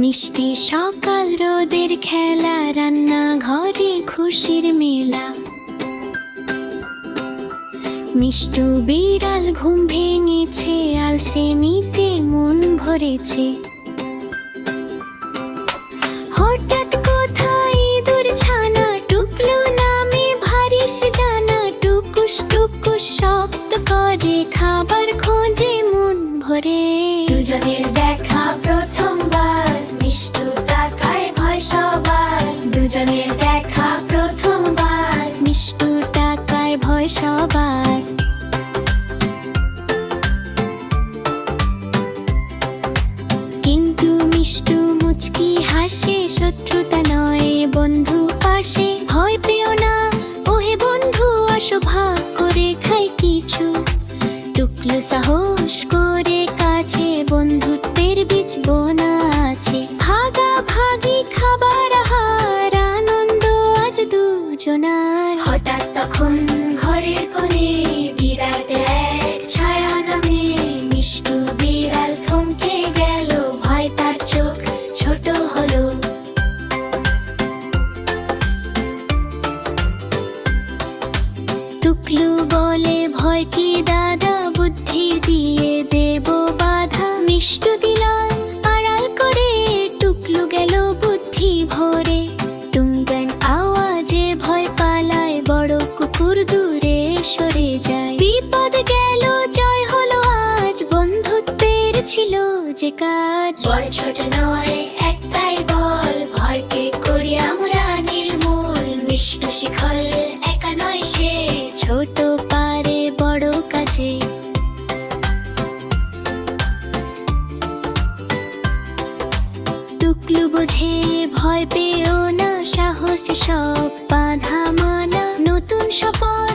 মিষ্টি সকাল রোদের খেলা, রান্না ঘরে খুশির মেলা। মিষ্টু বিড়াল ঘুম ভেঙেছে, আলসেমিতে মন ভরেছে। হঠাৎ কোথায় ইঁদুর ছানা, টুকলু নামে ভারী সে জানা। টুকুস টুকুস শব্দ করে, খাবার খোঁজে মন ভরে। দুজনের দেখা প্রথমবার, মিষ্টু তাকায় ভয় সবার। দুজনের দেখা প্রথমবার, মিষ্টু তাকায় ভয় সবার। কিন্তু মিষ্টু মুচকি হাসে, শত্রুতা নয় বন্ধু পাশে। ভয় পেও না ওহে বন্ধু, আসো ভাগ করে খাই কিছু। টুকলু সাহস করে কাছে, বন্ধুত্বের বীজ বোনা আছে। ভাগাভাগি খাবার আহার, আনন্দ আজ দুজনার। হঠাৎ তখন ঘরের কোণে বিরাট এক ছায়া নামে। মিষ্টু বিড়াল থমকে গেল, ভয় তার চোখ ছোট হলো। টুকলু বলে ভয় কি দাদা, বুদ্ধি দিয়ে দেব বাধা। মিষ্টু দিল আড়াল করে, টুকলু গেল বুদ্ধি ভরে। টুংটাং আওয়াজে ভয় পালায়, বড় কুকুর দূরে সরে যায়। বিপদ গেল জয় হলো আজ, বন্ধুত্বের ছিল যে কাজ। বড় ছোট নয় একটাই বল, ভয়কে করি আমরা নির্মূল। মিষ্টু শিখল একা নয় সে, ছোট পারে বড় কাজে। টুকলু বোঝে ভয় পেও না, সাহসে সব বাধা মানা। নতুন শপথ